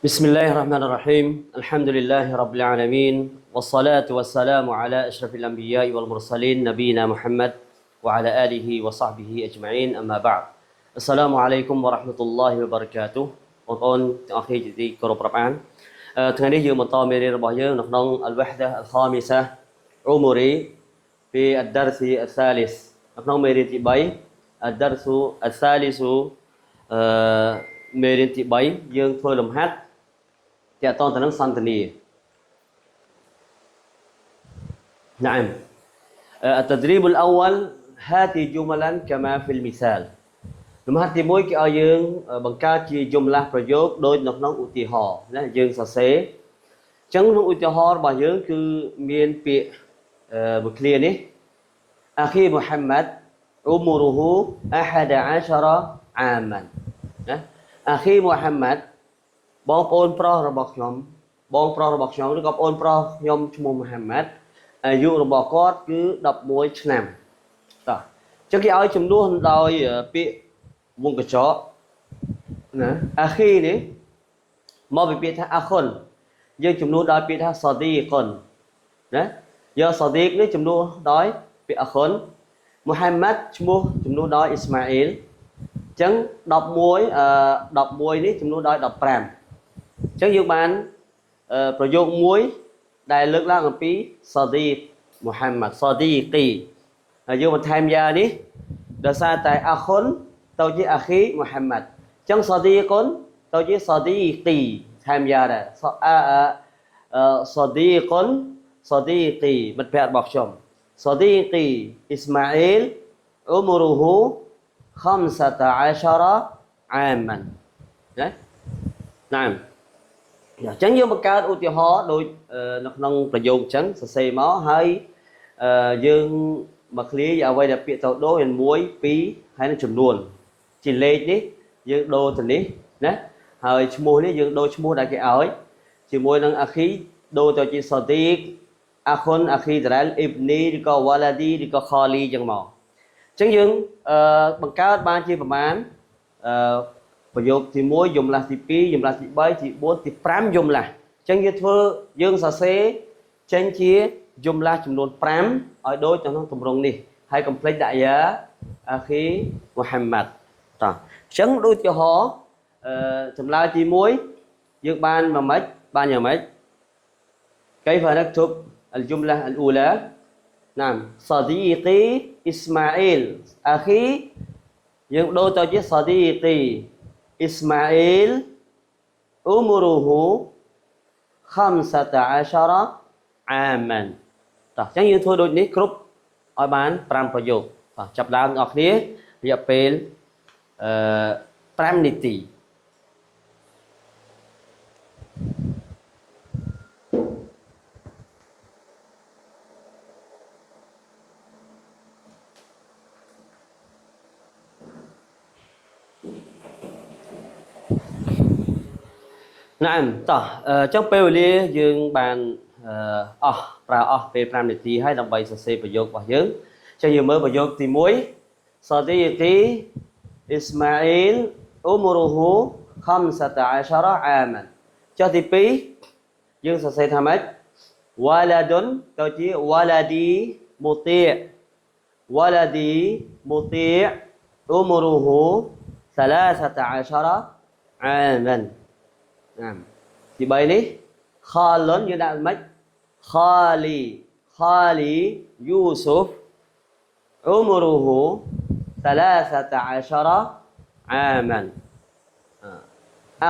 بسم الله الرحمن الرحيم الحمد لله رب العالمين والصلاة والسلام على أشرف الأنبياء والمرسلين نبينا محمد وعلى آله وصحبه أجمعين أما بعد السلام عليكم ورحمة الله وبركاته បងប្អូនទាំងអស់គ្នាជាទីគោរពរាប់អានថ្ងៃនេះយើងបន្តមេរៀនរបស់យើងនៅក្នុង الوحدة الخامسة عمري في الدرس الثالث នៅក្នុងមេរៀនទី3 الدرس الثالث មេរៀនទី3យើងធ្វើលំហាត់ទាក់ទងទៅនឹងសន្តានា نعم التدريب الأول هاتي جملا كما في المثال លំហាត់ទី1គេឲ្យយើងបង្កើតជាយមឡាប្រយោគដូចនៅក្នុងឧទាហរណ៍ណាយើងសរសេរអញ្ចឹងក្នុងឧទាហរណ៍របស់យើងគឺមានពាក្យមួយឃ្លានេះ أخي محمد عمره 11 عاما ណា أخي محمد បងប្អូនប្រុសរបស់ខ្ញុំបងប្រុសរបស់ខ្ញុំឬក៏បងប្រុសខ្ញុំឈ្មោះ Muhammad អាយុរបស់គាត់គឺ11ឆ្នាំតោះអញ្ចឹងគេឲ្យចំនួនដោយពាក្យវងកញ្ចក់ណា Akhi នេះមកពីពាក្យថា Akhun យើងចំនួនដោយពាក្យថា Sadiqun ណាយក Sadiq នេះចំនួនដោយពាក្យ Akhun Muhammad ឈ្មោះចំនួនដោយ Ismail អញ្ចឹង11នេះចំនួនដោយ15អញ្ចឹងយើងបានប្រយោគមួយដែលលើកឡើងអំពី Sadiq Muhammad Sadiqi ហើយយើងបន្ថែមយ៉ានេះដោយសារតែ Akhun ទៅជា Akhi Muhammad អញ្ចឹង Sadiqun ទៅជា Sadiqi ថែមយ៉ាដែរ Sadiqun Sadiqi មិត្តភក្តិរបស់ខ្ញុំ Sadiqi Ismail Umruhu 15 عاما ណាណាអញ្ចឹងយើងបង្កើតឧទាហរណ៍ដូចនៅក្នុងប្រយោគអញ្ចឹងសរសេរមកហើយយើងមកឃ្លាអ្វីដែលពាក្យទៅដូរ1 2ហើយនឹងចំនួនជាលេខនេះយើងដូរទៅនេះណាហើយឈ្មោះនេះយើងដូរឈ្មោះដែលគេឲ្យជាមួយនឹង Akhi ដូរទៅជា Sadiq Akhun Akhi Darel Ibni ឬក៏ Waladi ឬក៏ Khali អញ្ចឹងមកអញ្ចឹងយើងបង្កើតបានជាប្រមាណប្រយោគទី1យមឡាស់ទី2យមឡាស់ទី3ទី4ទី5យមឡាស់អញ្ចឹងយើងសរសេរចេញជាយមឡាស់ចំនួន5ឲ្យដូចទៅក្នុងទម្រង់នេះហើយកុំភ្លេចដាក់យ៉ា Akhi Muhammad តោះអញ្ចឹងដូចជាហោចម្លើយទី1យើងបានយ៉ាងម៉េច كيف نكتب الجملة الأولى نعم صديقي إسماعيل أخي យើងដូរទៅជា صديقي إسماعيل عمره 15 عاما តោះអញ្ចឹងយើងធ្វើដូចនេះគ្រប់ឲ្យបាន5ប្រយោគតោះចាប់ដើមអ្នកគ្នារយៈពេល5នាទីណាស់តោះចុះពេលវេលាយើងបានប្រើអស់ពេល5នាទីហើយដើម្បីសរសេរប្រយោគរបស់យើងអញ្ចឹងយើងមើលប្រយោគទី1 Sadiqi Ismail Umruhu 15 عاما ចុះទី2យើងសរសេរថាម៉េច Waladun ទៅជា Waladi Muti' Umruhu 13 عاماទី3នេះ Khalun យើងដាក់មិន Khali Yusuf Umruhu 13 عاما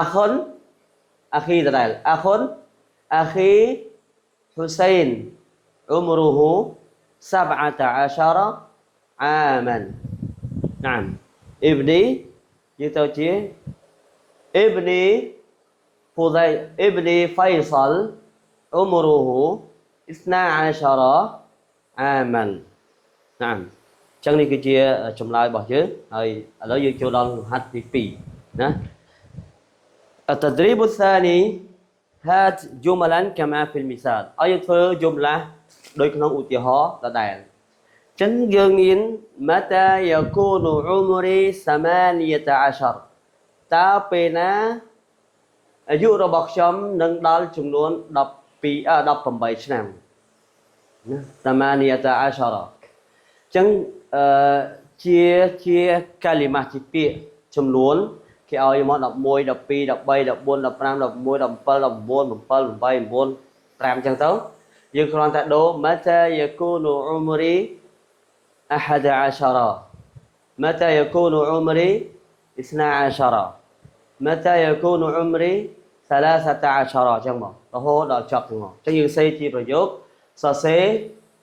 Akhun Akhi Darel Akhun Akhi Hussein Umruhu 17 عاما نعم Ibni យើងទៅជា ابني فيصل عمره 12 عاما نعم អញ្ចឹងនេះគឺជាចម្លើយរបស់យើងហើយឥឡូវយើងចូលដល់លំហាត់ទី2ណា التدريب الثاني هات جملا كما في المثال ឲ្យយើងធ្វើយមឡាដូចក្នុងឧទាហរណ៍ដដែលអញ្ចឹងយើងមាន متى يكون عمري 18 តើពេលណា អាយុរបស់ខ្ញុំនឹងដល់ចំនួន18ឆ្នាំណាតាម៉ានីយ៉ាតាអាសារ៉ាចឹងជាកាលីម៉ាជាពាក្យចំនួនគេឲ្យមក11 12 13 14 15 16 17 18 5ចឹងទៅយើងគ្រាន់តែដូរ mata yakunu umri 11 mata yakunu umri 12 mata yakunu umri 13 ចឹងមករហូតដល់ចប់ទាំងមកចឹងយើងសេជាប្រយោគសរសេរ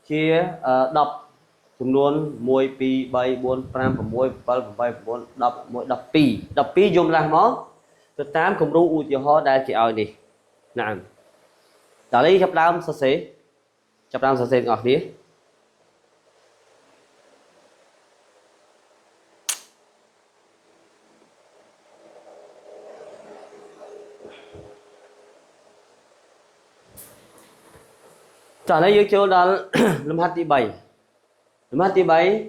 ជា10ចំនួន1 2 3 4 5 6 7 8 9 10 11 12យំឡាស់មកទៅតាមគំរូឧទាហរណ៍ដែលគេឲ្យនេះណាស់តើនេះចាប់ដើមសរសេរទាំងអស់គ្នាតើយើងចូលដល់លំហាត់ទី3លំហាត់ទី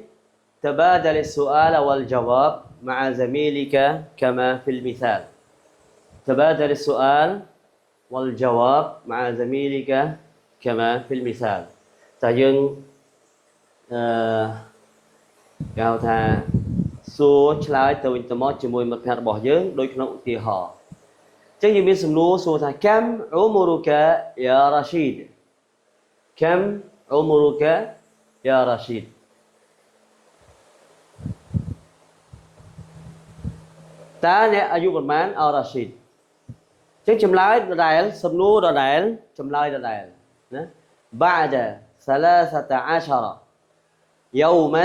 3 تبادل السؤال والجواب مع زميلك كما في المثال تبادل السؤال والجواب مع زميلك كما في المثال តើយើងគេហៅថាសួរឆ្លើយទៅវិញទៅមកជាមួយមិត្តភក្តិរបស់យើងដូចក្នុងឧទាហរណ៍អញ្ចឹងយើងមានសំណួរសួរថា كم عمرك يا رشيد كم عمرك يا رشيد តើអ្នកអាយុប៉ុន្មានអរ៉ាស៊ីតអញ្ចឹងចម្លើយដដែលសំណួរដដែលចម្លើយដដែលណា بعد 13 يوما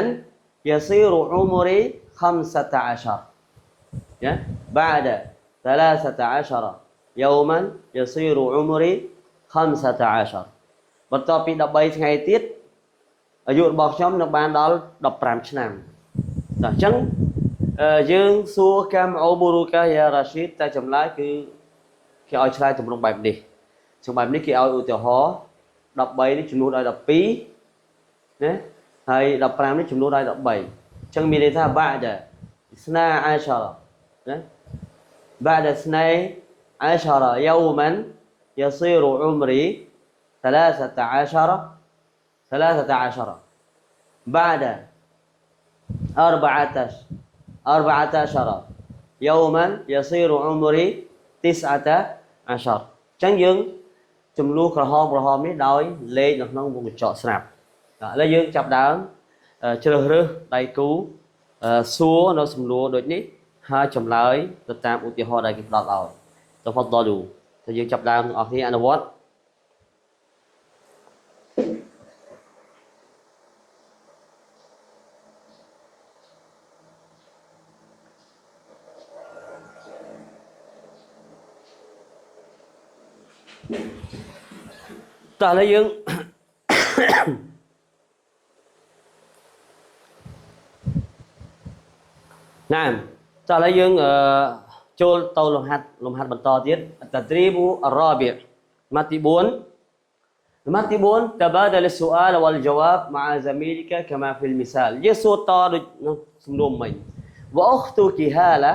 يصير عمري 15 بعد 13 يوما يصير عمري 15បន្ទាប់ពី13ថ្ងៃទៀតអាយុរបស់ខ្ញុំនឹងបានដល់15ឆ្នាំអញ្ចឹងយើងសួរកាមអូមូរូកាយ៉ារ៉ាស៊ីតតែចម្លើយគឺគេឲ្យឆ្លើយទម្រង់បែបនេះចឹងបែបនេះគេឲ្យឧទាហរណ៍13នេះចំនួនឲ្យ12ណាហើយ15នេះចំនួនឲ្យ13អញ្ចឹងមានន័យថាបាក់ដែរស្នាអាសារ៉ាណាបាក់ដែរស្នេអាសារ៉ាយោម៉ាន់យ៉ាស៊ីរូអ៊ុមរី13 بعد 14 يوما يصير عمري 19ចឹងយើងចំនួនក្រហមនេះដោយលេខនៅក្នុងវងកញ្ចក់ស្រាប់ឥឡូវយើងចាប់ដើមជ្រើសរើសដៃគូសួរនៅសំណួរដូចនេះហើយចម្លើយទៅតាមឧទាហរណ៍ដែលគេផ្ដល់ឲ្យតផតដលូតែយើងចាប់ដើមទាំងអស់គ្នាអនុវត្តតើឥឡូវយើងណាតើឥឡូវយើងចូលទៅលំហាត់បន្តទៀតតទ្រីប៊ូអរ៉ាប៊ីម៉ាត់ទី4ម៉ាត់ទី4 تبادل السؤال والجواب مع زميلك كما في المثال យើងសួរតដូចសំណួរមិញ واختك هاله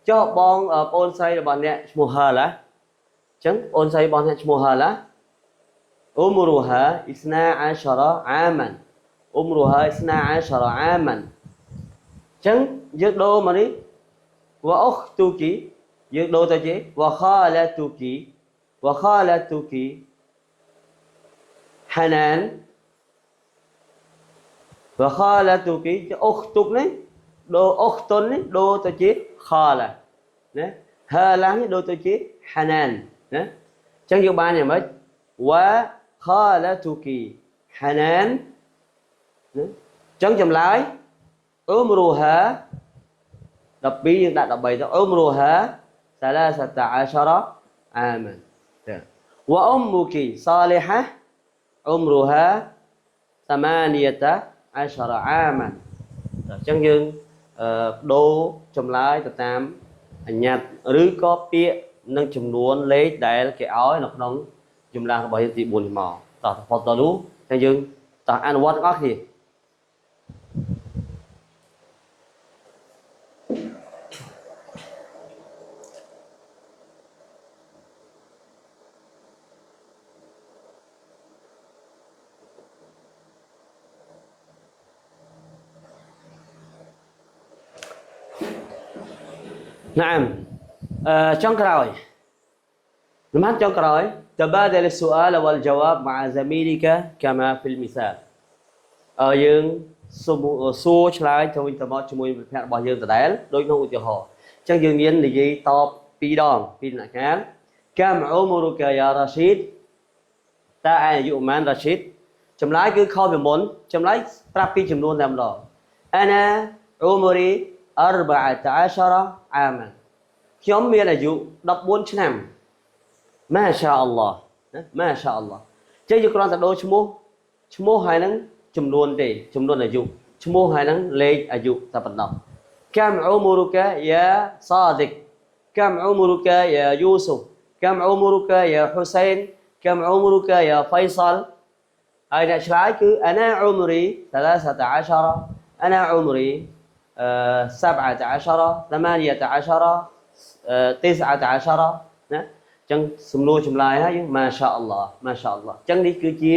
ចុះបងប្អូនស្រីរបស់អ្នកឈ្មោះ هاله ចឹងអូនស្រីរបស់អ្នកឈ្មោះ هاله عمرها 12 عاما عمرها 12 عاما ចឹងយើងដូរមកនេះ واختك យើងដូរទៅជា وخالتك حنان وخالتك អ៊ុខទុកនេះដូរអ៊ុខតុននេះដូរទៅជា خاله ណា هاله នេះដូរទៅជា حنان ណាចឹងយើងបានយ៉ាងម៉េច وخالتك حنان ណាចឹងចម្លើយ عمرها 12យើងដាក់13ទៅ عمرها 13 عاما وأمك صالحة عمرها 18 عاما អញ្ចឹងយើងដូរចម្លើយទៅតាមអញ្ញត្តិឬក៏ពាក្យនិងចំនួនលេខដែលគេឲ្យនៅក្នុងចម្លាស់របស់យើងទី4នេះមកតោះផុតតលូហើយយើងតោះអនុវត្តទាំងអស់គ្នា نعم trong rồi نمت trong rồi تبادل السؤال والجواب مع زميلك كما في المثال យើងសួរឆ្លើយទៅវិញទៅមកជាមួយមិត្តភក្តិរបស់យើងដដែលដូចក្នុងឧទាហរណ៍អញ្ចឹងយើងមាននិយាយតប2ដងពីដំណាក់កាល كم عمرك يا رشيد តើអាយុប៉ុន្មាន رشيد ចម្លើយគឺខុសពីមុនចម្លើយប្រាប់ពីចំនួនតែម្ដង أنا عمري 14 عاما ខ្ញុំមានអាយុ14ឆ្នាំ ما شاء الله ما شاء الله អញ្ចឹងយើងគ្រាន់តែដូរឈ្មោះហើយនឹងចំនួនទេចំនួនអាយុឈ្មោះហើយនឹងលេខអាយុតែប៉ុណ្ណោះ كم عمرك يا صادق كم عمرك يا يوسف كم عمرك يا حسين كم عمرك يا فيصل ហើយអ្នកឆ្លើយគឺ أنا عمري 13 أنا عمري 17 18 19 ណាអញ្ចឹងសំណួរចម្លើយហើយយើង ما شاء الله ما شاء الله អញ្ចឹងនេះគឺជា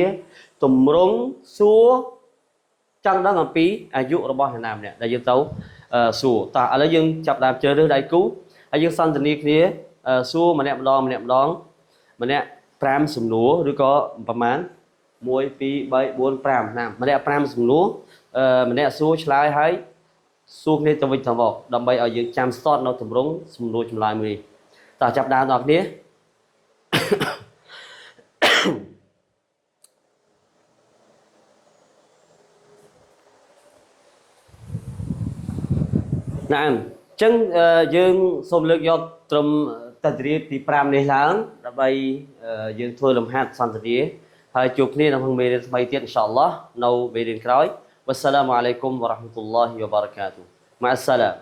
ទម្រង់សួរចង់ដឹងអំពីអាយុរបស់អ្នកណាម្នាក់ដែលយើងទៅសួរតោះឥឡូវយើងចាប់ដើមជ្រើសរើសដៃគូហើយយើងសន្ទនាគ្នាសួរម្នាក់ម្ដងម្នាក់5សំណួរឬក៏ប្រហែល1 2 3 4 5ណាម្នាក់5សំណួរម្នាក់សួរឆ្លើយហើយសួរគ្នាទៅវិញទៅមកដើម្បីឲ្យយើងចាំស្ទាត់នៅទម្រង់សំណួរចម្លើយមួយនេះតោះចាប់ដើមបងប្អូន ណាអញ្ចឹងយើងសូមលើកយកត្រឹមតន្ត្រីទី5នេះឡើងដើម្បីយើងធ្វើលំហាត់សន្ទនាហើយជួបគ្នានៅក្នុងមេរៀនថ្មីទៀតអ៊ីនសាអល់ឡោះនៅមេរៀនក្រោយវ៉ាស្សាឡាមអាឡៃគុំវ៉ារ៉ាហ្មាតុលឡោះវ៉ាបារកាទូម៉ាអស្សាឡាម